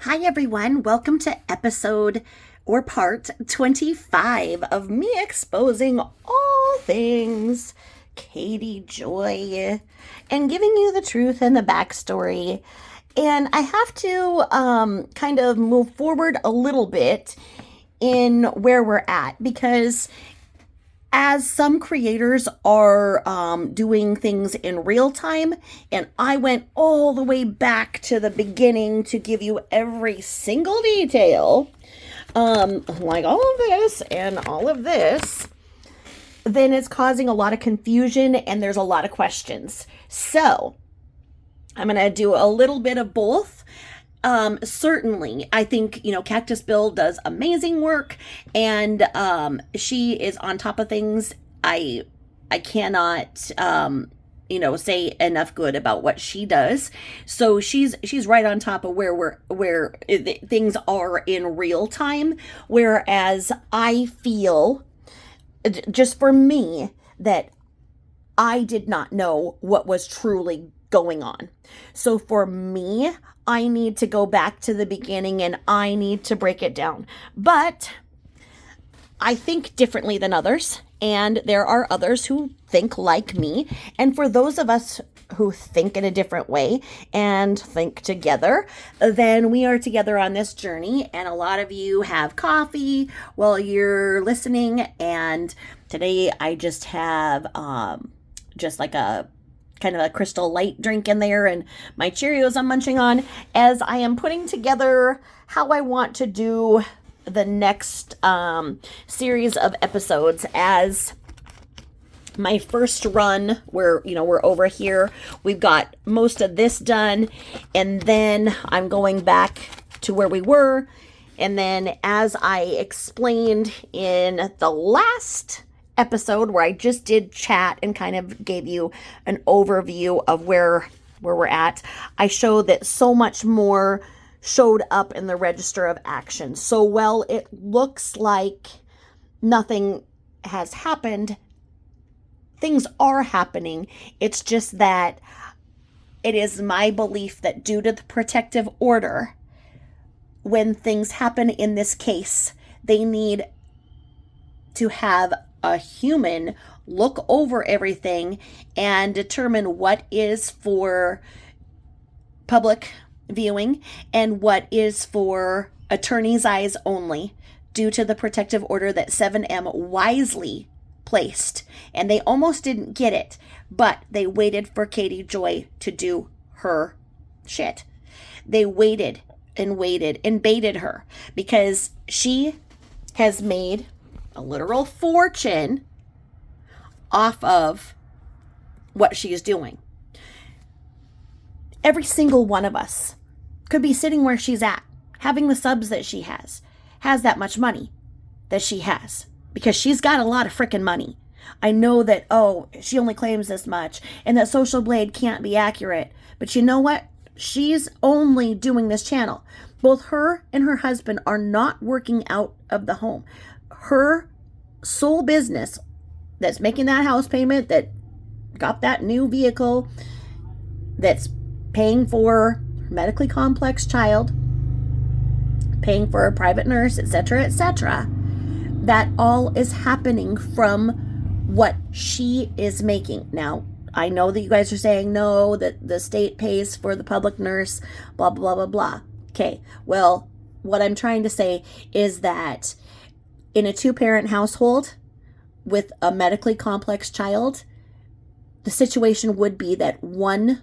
Hi, everyone. Welcome to episode or part 25 of me exposing all things Katie Joy and giving you the truth and the backstory. And I have to kind of move forward a little bit in where we're at because as some creators are doing things in real time, and I went all the way back to the beginning to give you every single detail, like all of this and all of this, then it's causing a lot of confusion and there's a lot of questions. So I'm going to do a little bit of both. Certainly, I think, Cactus Bill does amazing work and she is on top of things. I cannot say enough good about what she does. So she's right on top of where things are in real time, whereas I feel just for me that I did not know what was truly going on. So for me, I need to go back to the beginning and I need to break it down. But I think differently than others, and there are others who think like me. And for those of us who think in a different way and think together, then we are together on this journey. And a lot of you have coffee while you're listening. And today I just have just like a kind of a Crystal Light drink in there and my Cheerios I'm munching on as I am putting together how I want to do the next series of episodes. As my first run, we're over here, we've got most of this done, and then I'm going back to where we were. And then as I explained in the last episode where I just did chat and kind of gave you an overview of where we're at, I showed that so much more showed up in the register of action. So while it looks like nothing has happened, things are happening. It's just that it is my belief that due to the protective order, when things happen in this case, they need to have a human look over everything and determine what is for public viewing and what is for attorney's eyes only, due to the protective order that 7M wisely placed. And they almost didn't get it, but they waited for Katie Joy to do her shit. They waited and waited and baited her because she has made a literal fortune off of what she is doing. Every single one of us could be sitting where she's at, having the subs that she has that much money that she has, because she's got a lot of freaking money. I know that, she only claims this much and that Social Blade can't be accurate. But you know what? She's only doing this channel. Both her and her husband are not working out of the home. Her sole business that's making that house payment, that got that new vehicle, that's paying for her medically complex child, paying for a private nurse, etc., etc., that all is happening from what she is making. Now, I know that you guys are saying no, that the state pays for the public nurse, blah, blah, blah, blah. Okay, well, what I'm trying to say is that in a two-parent household with a medically complex child, the situation would be that one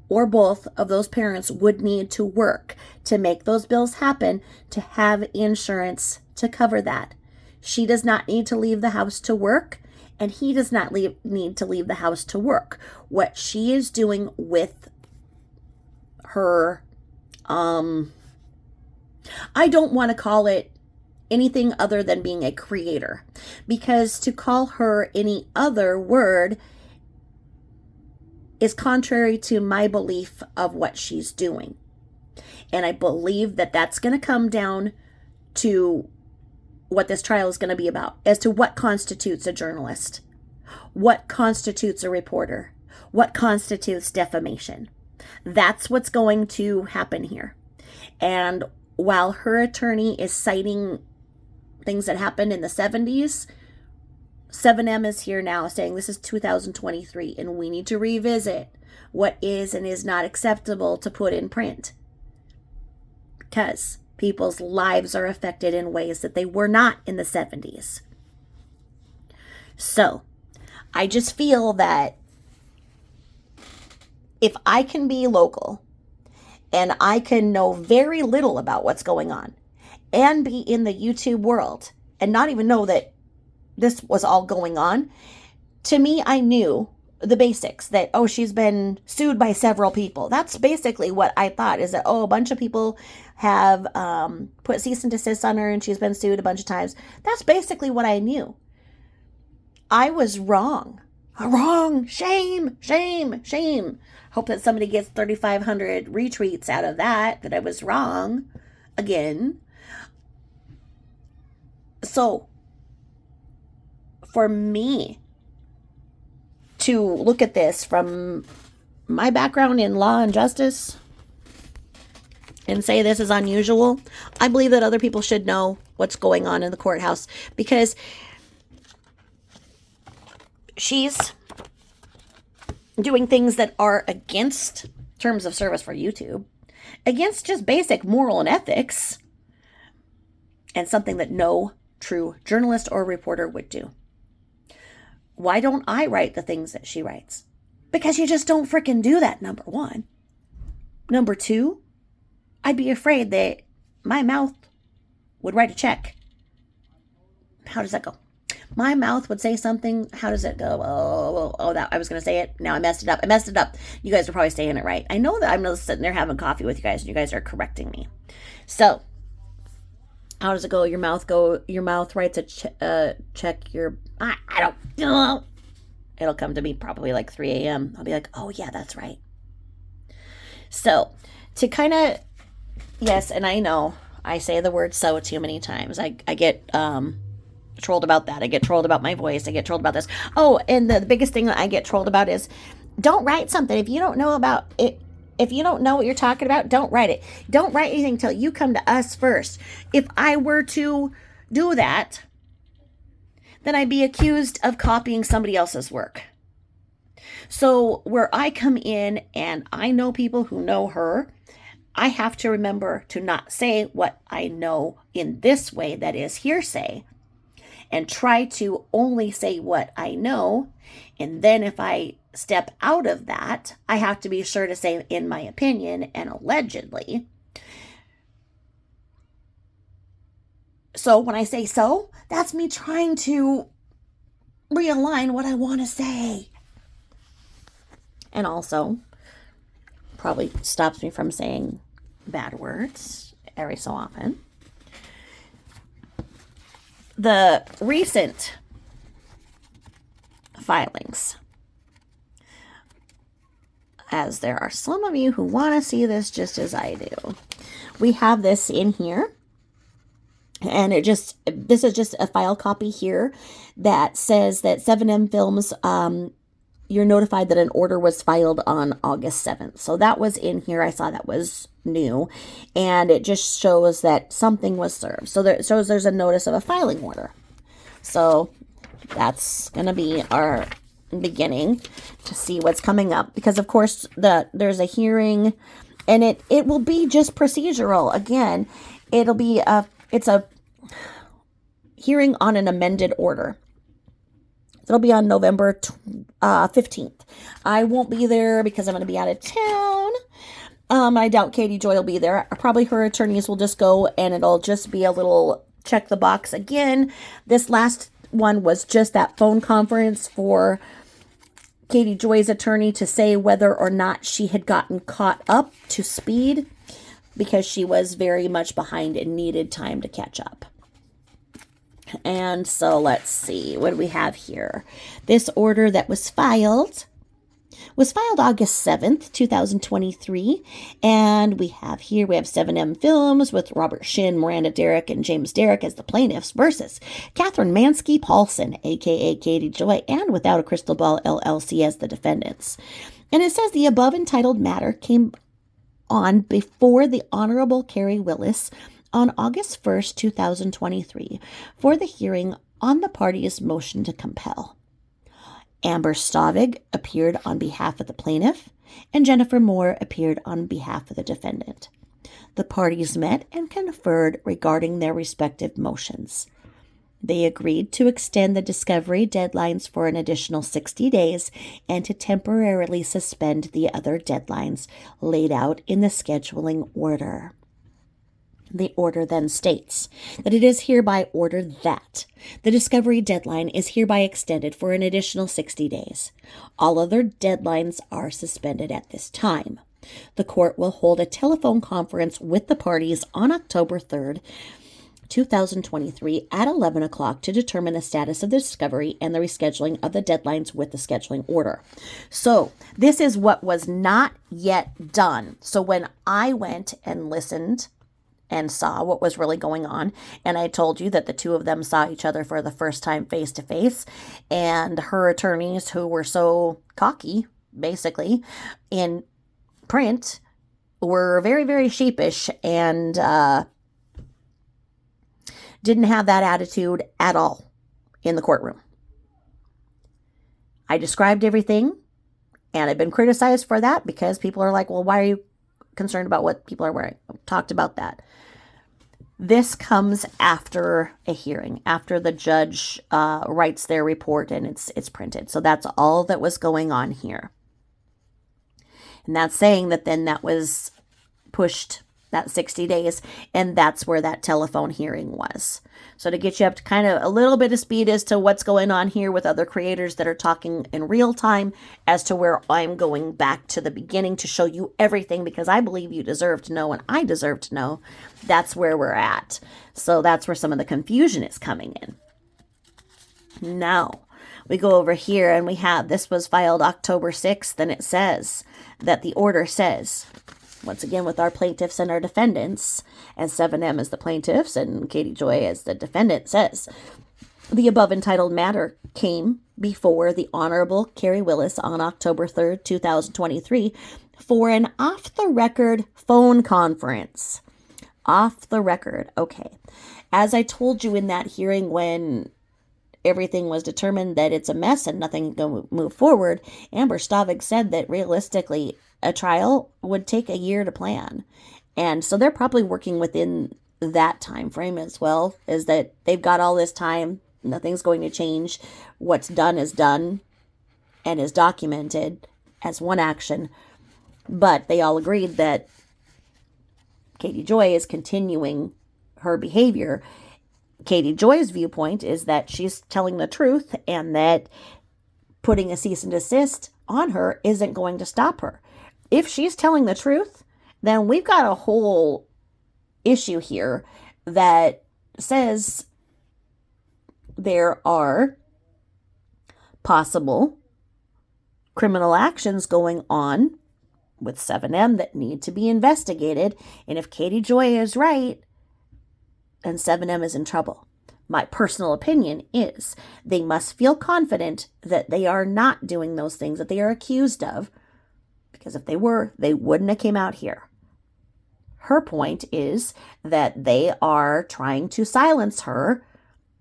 or both of those parents would need to work to make those bills happen, to have insurance to cover that. She does not need to leave the house to work, and he does not need to leave the house to work. What she is doing with her, I don't want to call it anything other than being a creator, because to call her any other word is contrary to my belief of what she's doing. And I believe that that's going to come down to what this trial is going to be about, as to what constitutes a journalist, what constitutes a reporter, what constitutes defamation. That's what's going to happen here. And while her attorney is citing things that happened in the 70s, 7M is here now saying this is 2023 and we need to revisit what is and is not acceptable to put in print. Because people's lives are affected in ways that they were not in the 70s. So, I just feel that if I can be local and I can know very little about what's going on and be in the YouTube world and not even know that this was all going on, to me, I knew the basics that, oh, she's been sued by several people. That's basically what I thought, is that, oh, a bunch of people have put cease and desist on her and she's been sued a bunch of times. That's basically what I knew. I was wrong. Wrong. Shame, shame, shame. Hope that somebody gets 3,500 retweets out of that I was wrong again. So, for me to look at this from my background in law and justice and say this is unusual, I believe that other people should know what's going on in the courthouse, because she's doing things that are against terms of service for YouTube, against just basic moral and ethics, and something that no true journalist or reporter would do. Why don't I write the things that she writes? Because you just don't frickin' do that, number one. Number two, I'd be afraid that my mouth would write a check. How does that go? My mouth would say something. How does it go? That I was going to say it. Now I messed it up. You guys are probably saying it right. I know that I'm just sitting there having coffee with you guys and you guys are correcting me. So, how does it go? Your mouth writes a check. I don't know. It'll come to me probably like 3 a.m. I'll be like, oh yeah, that's right. So, to kind of, yes, and I know I say the word so too many times. I get trolled about that. I get trolled about my voice. I get trolled about this. Oh, and the biggest thing that I get trolled about is, don't write something if you don't know about it. If you don't know what you're talking about, don't write it. Don't write anything until you come to us first. If I were to do that, then I'd be accused of copying somebody else's work. So where I come in and I know people who know her, I have to remember to not say what I know in this way that is hearsay, and try to only say what I know. And then if I step out of that, I have to be sure to say in my opinion and allegedly. So when I say so, that's me trying to realign what I want to say. And also probably stops me from saying bad words every so often. The recent filings, as there are some of you who want to see this just as I do. We have this in here, and this is just a file copy here that says that 7M Films, you're notified that an order was filed on August 7th. So that was in here. I saw that was new, and it just shows that something was served. So it shows there's a notice of a filing order. So that's going to be our beginning to see what's coming up, because of course there's a hearing, and it will be just procedural. Again, it's a hearing on an amended order. It'll be on November 15th. I won't be there because I'm going to be out of town. I doubt Katie Joy will be there. Probably her attorneys will just go, and it'll just be a little check the box. Again, this last one was just that phone conference for Katie Joy's attorney to say whether or not she had gotten caught up to speed, because she was very much behind and needed time to catch up. And so let's see, what do we have here? This order that was filed August 7th, 2023. And we have 7M Films with Robert Shin, Miranda Derrick, and James Derrick as the plaintiffs versus Catherine Mansky Paulson, aka Katie Joy, and Without a Crystal Ball LLC as the defendants. And it says the above entitled matter came on before the Honorable Carrie Willis on August 1st, 2023, for the hearing on the party's motion to compel. Amber Stavig appeared on behalf of the plaintiff, and Jennifer Moore appeared on behalf of the defendant. The parties met and conferred regarding their respective motions. They agreed to extend the discovery deadlines for an additional 60 days and to temporarily suspend the other deadlines laid out in the scheduling order. The order then states that it is hereby ordered that the discovery deadline is hereby extended for an additional 60 days. All other deadlines are suspended at this time. The court will hold a telephone conference with the parties on October 3rd, 2023 at 11 o'clock to determine the status of the discovery and the rescheduling of the deadlines with the scheduling order. So this is what was not yet done. So when I went and listened and saw what was really going on, and I told you that the two of them saw each other for the first time face to face, and her attorneys, who were so cocky, basically, in print, were very, very sheepish and didn't have that attitude at all in the courtroom. I described everything, and I've been criticized for that because people are like, well, why are you concerned about what people are wearing? I've talked about that. This comes after a hearing, after the judge writes their report and it's printed. So that's all that was going on here. And that's saying that then that was pushed, that 60 days, and that's where that telephone hearing was. So to get you up to kind of a little bit of speed as to what's going on here with other creators that are talking in real time, as to where I'm going back to the beginning to show you everything, because I believe you deserve to know and I deserve to know. That's where we're at. So that's where some of the confusion is coming in. Now, we go over here and we have, this was filed October 6th, and it says that the order says, once again with our plaintiffs and our defendants, as 7M as the plaintiffs and Katie Joy as the defendant, says, the above entitled matter came before the Honorable Carrie Willis on October 3rd, 2023 for an off-the-record phone conference. Off the record. Okay. As I told you in that hearing when everything was determined that it's a mess and nothing can move forward, Amber Stavig said that realistically a trial would take a year to plan. And so they're probably working within that time frame as well, is that they've got all this time, nothing's going to change. What's done is done and is documented as one action. But they all agreed that Katie Joy is continuing her behavior. Katie Joy's viewpoint is that she's telling the truth and that putting a cease and desist on her isn't going to stop her. If she's telling the truth, then we've got a whole issue here that says there are possible criminal actions going on with 7M that need to be investigated. And if Katie Joy is right, then 7M is in trouble. My personal opinion is they must feel confident that they are not doing those things that they are accused of, because if they were, they wouldn't have came out here. Her point is that they are trying to silence her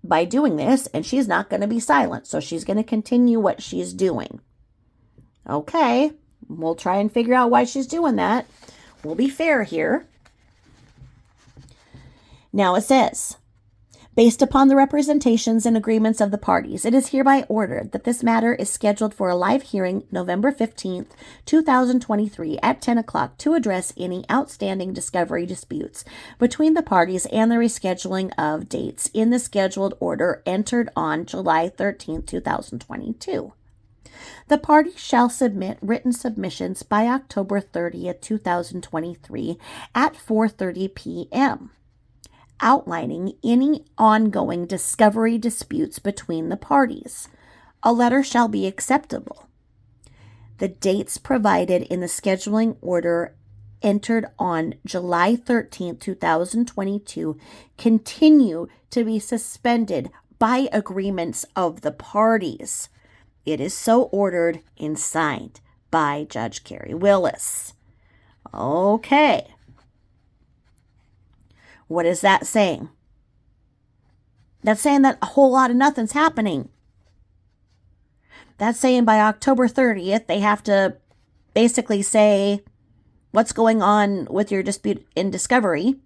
by doing this, and she's not going to be silent, so she's going to continue what she's doing. Okay, we'll try and figure out why she's doing that. We'll be fair here. Now it says, based upon the representations and agreements of the parties, it is hereby ordered that this matter is scheduled for a live hearing November 15th, 2023 at 10 o'clock to address any outstanding discovery disputes between the parties and the rescheduling of dates in the scheduled order entered on July 13th, 2022. The parties shall submit written submissions by October 30th, 2023 at 4:30 p.m. outlining any ongoing discovery disputes between the parties. A letter shall be acceptable. The dates provided in the scheduling order entered on July 13, 2022 continue to be suspended by agreements of the parties. It is so ordered and signed by Judge Carrie Willis. Okay. What is that saying? That's saying that a whole lot of nothing's happening. That's saying by October 30th, they have to basically say what's going on with your dispute in discovery.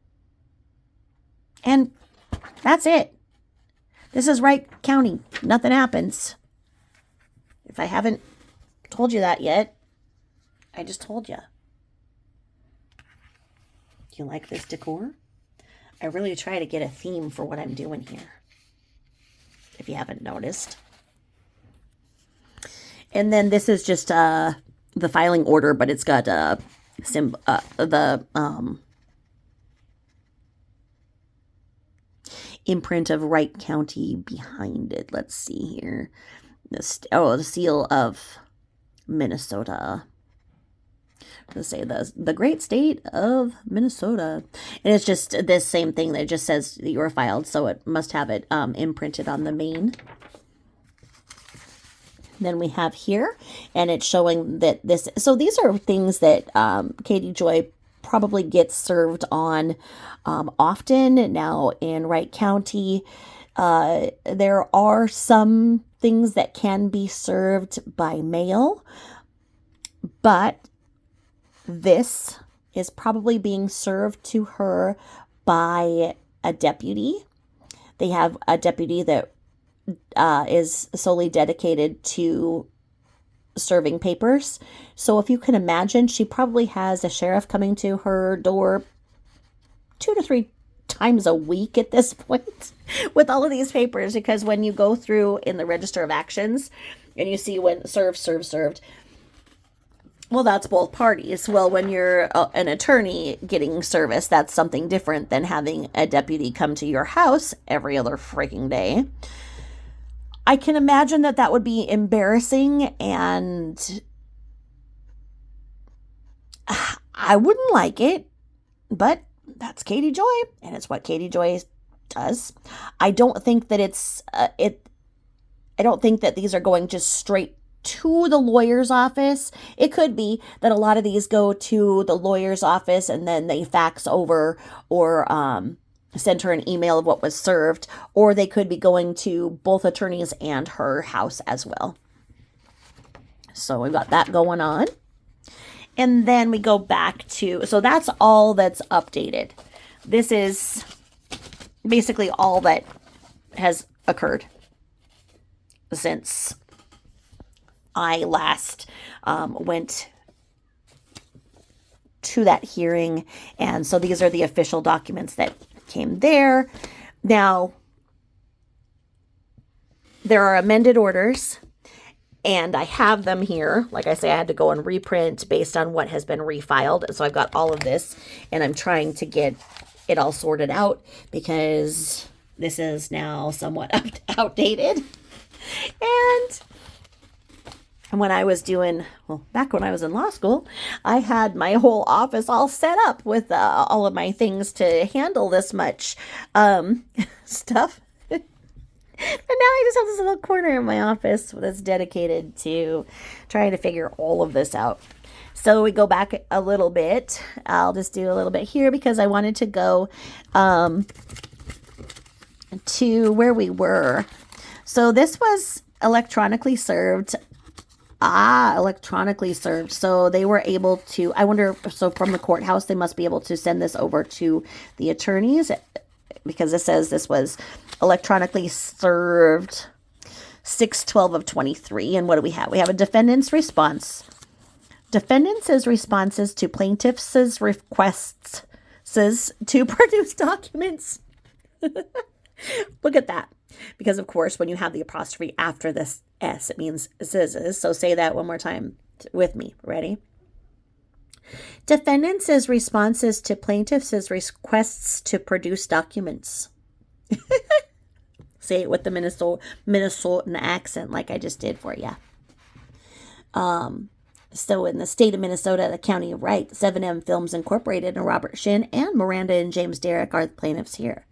And that's it. This is Wright County. Nothing happens. If I haven't told you that yet, I just told you. Do you like this decor? I really try to get a theme for what I'm doing here, if you haven't noticed. And then this is just the filing order, but it's got the imprint of Wright County behind it. Let's see here. The seal of Minnesota. Let's say the great state of Minnesota. And it's just this same thing that just says that you were filed, so it must have it imprinted on the main. Then we have here, and it's showing that this, so these are things that Katie Joy probably gets served on often now in Wright County. There are some things that can be served by mail, but this is probably being served to her by a deputy. They have a deputy that is solely dedicated to serving papers. So if you can imagine, she probably has a sheriff coming to her door 2 to 3 times a week at this point with all of these papers, because when you go through in the Register of Actions and you see when served, well, that's both parties. Well, when you're an attorney getting service, that's something different than having a deputy come to your house every other freaking day. I can imagine that would be embarrassing, and I wouldn't like it, but that's Katie Joy, and it's what Katie Joy does. I don't think that I don't think that these are going just straight to the lawyer's office. It could be that a lot of these go to the lawyer's office and then they fax over or send her an email of what was served, or they could be going to both attorneys and her house as well. So we've got that going on. And then we go back to, so that's all that's updated. This is basically all that has occurred since I last went to that hearing. And so these are the official documents that came there. Now, there are amended orders, and I have them here. Like I say, I had to go and reprint based on what has been refiled. So I've got all of this, and I'm trying to get it all sorted out because this is now somewhat outdated. And when I was back when I was in law school, I had my whole office all set up with all of my things to handle this much stuff. And now I just have this little corner in my office that's dedicated to trying to figure all of this out. So we go back a little bit. I'll just do a little bit here because I wanted to go to where we were. So this was electronically served. Electronically served. So they were able to, I wonder, so from the courthouse, they must be able to send this over to the attorneys, because it says this was electronically served 6/12 of 23. And what do we have? We have a defendant's response. Defendants' responses to plaintiffs' requests to produce documents. Look at that. Because, of course, when you have the apostrophe after this S, it means scissors. So say that one more time with me. Ready? Defendants' responses to plaintiffs' requests to produce documents. Say it with the Minnesotan accent like I just did for you. So in the state of Minnesota, the county of Wright, 7M Films Incorporated and Robert Shin and Miranda and James Derrick are the plaintiffs here.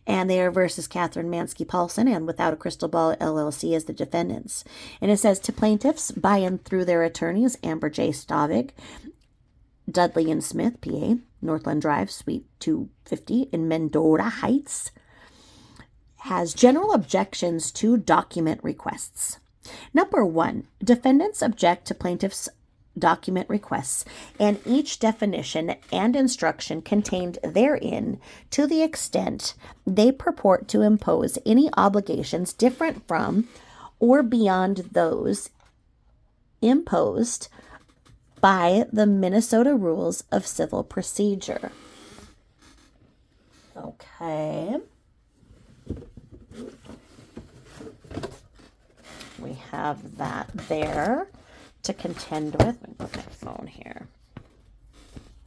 And they are versus Catherine Mansky Paulson and Without a Crystal Ball LLC as the defendants. And it says to plaintiffs by and through their attorneys, Amber J. Stavig, Dudley and Smith, PA, Northland Drive, Suite 250 in Mendota Heights, has general objections to document requests. Number 1, defendants object to plaintiff's document requests and each definition and instruction contained therein to the extent they purport to impose any obligations different from or beyond those imposed by the Minnesota Rules of Civil Procedure. Okay. We have that there to contend with. Let me put my phone here.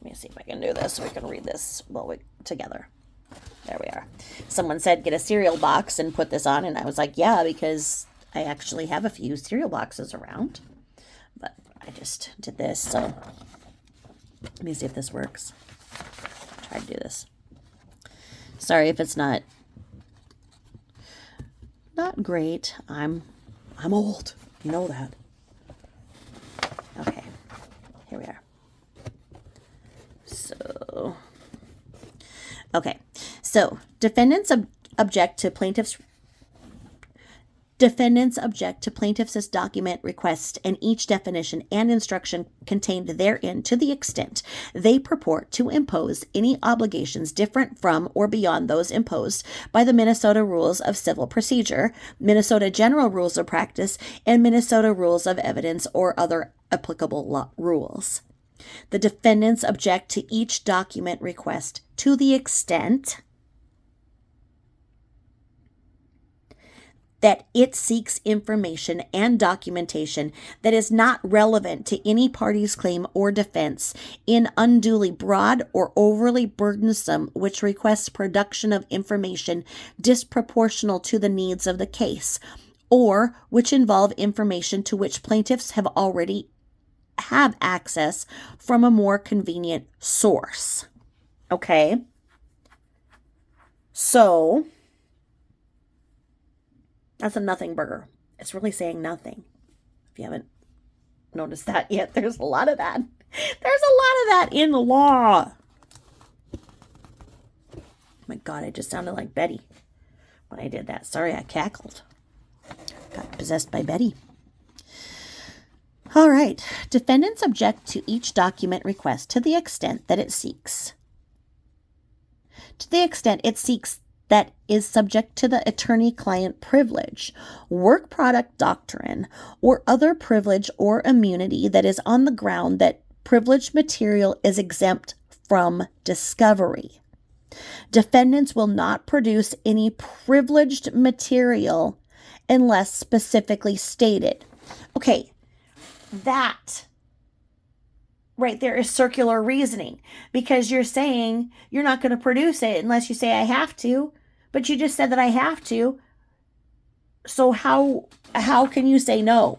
Let me see if I can do this so we can read this while we together. There we are. Someone said get a cereal box and put this on, and I was like, yeah, because I actually have a few cereal boxes around. But I just did this, so let me see if this works. Try to do this. Sorry if it's not great. I'm old. You know that. Okay, here we are. So defendants object to plaintiff's document request and each definition and instruction contained therein to the extent they purport to impose any obligations different from or beyond those imposed by the Minnesota Rules of Civil Procedure, Minnesota General Rules of Practice, and Minnesota Rules of Evidence or other applicable law rules. The defendants object to each document request to the extent that it seeks information and documentation that is not relevant to any party's claim or defense in unduly broad or overly burdensome, which requests production of information disproportional to the needs of the case, or which involve information to which plaintiffs have access from a more convenient source. Okay? So that's a nothing burger. It's really saying nothing. If you haven't noticed that yet, there's a lot of that. There's a lot of that in the law. Oh my God, I just sounded like Betty when I did that. Sorry, I cackled. Got possessed by Betty. All right. Defendants object to each document request to the extent that it seeks. To the extent it seeks that is subject to the attorney-client privilege, work product doctrine, or other privilege or immunity that is on the ground that privileged material is exempt from discovery. Defendants will not produce any privileged material unless specifically stated. Okay, that right there is circular reasoning, because you're saying you're not going to produce it unless you say I have to, but you just said that I have to. So how can you say no?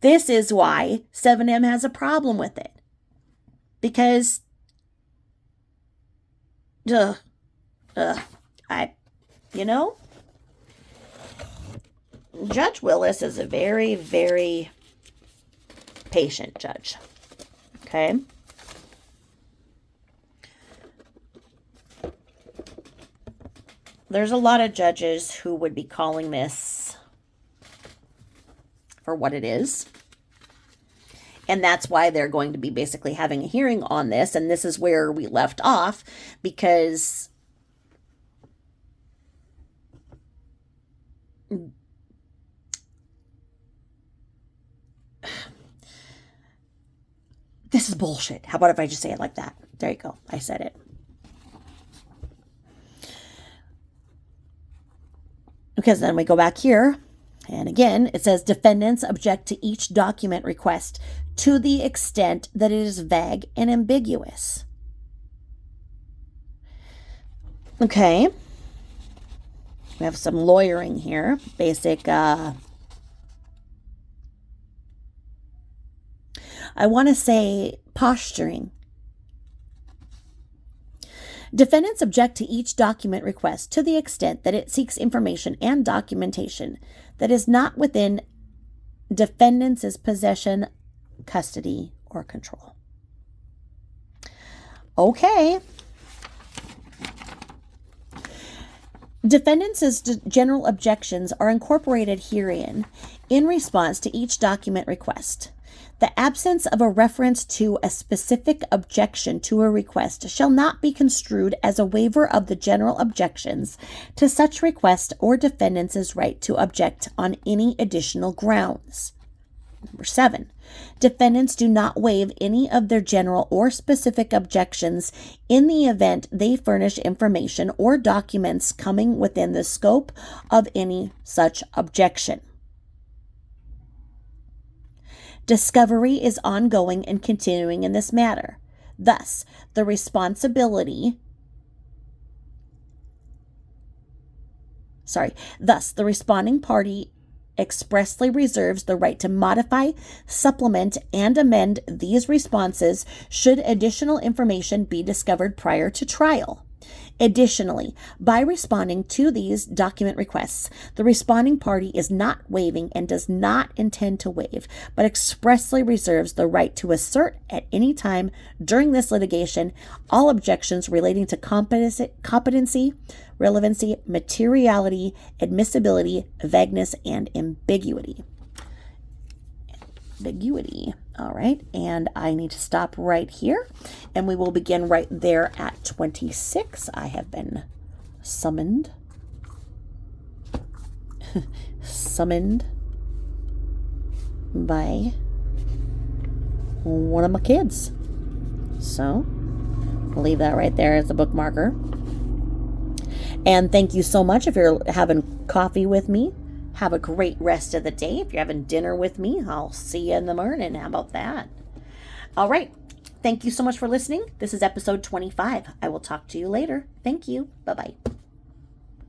This is why 7M has a problem with it. Because Judge Willis is a very, very patient judge. Okay? There's a lot of judges who would be calling this for what it is. And that's why they're going to be basically having a hearing on this. And this is where we left off, because this is bullshit. How about if I just say it like that? There you go. I said it. Because then we go back here, and again, it says defendants object to each document request to the extent that it is vague and ambiguous. Okay. We have some lawyering here. Basic, I want to say posturing. Defendants object to each document request to the extent that it seeks information and documentation that is not within defendant's possession, custody, or control. Okay. Defendants' general objections are incorporated herein in response to each document request. The absence of a reference to a specific objection to a request shall not be construed as a waiver of the general objections to such request or defendant's right to object on any additional grounds. Number 7, defendants do not waive any of their general or specific objections in the event they furnish information or documents coming within the scope of any such objection. Discovery is ongoing and continuing in this matter. Thus, the responding party expressly reserves the right to modify, supplement, and amend these responses should additional information be discovered prior to trial. Additionally, by responding to these document requests, the responding party is not waiving and does not intend to waive, but expressly reserves the right to assert at any time during this litigation all objections relating to competency, relevancy, materiality, admissibility, vagueness, and ambiguity. All right, and I need to stop right here, and we will begin right there at 26. I have been summoned by one of my kids. So, I'll leave that right there as a bookmarker. And thank you so much if you're having coffee with me. Have a great rest of the day. If you're having dinner with me, I'll see you in the morning. How about that? All right. Thank you so much for listening. This is episode 25. I will talk to you later. Thank you. Bye-bye.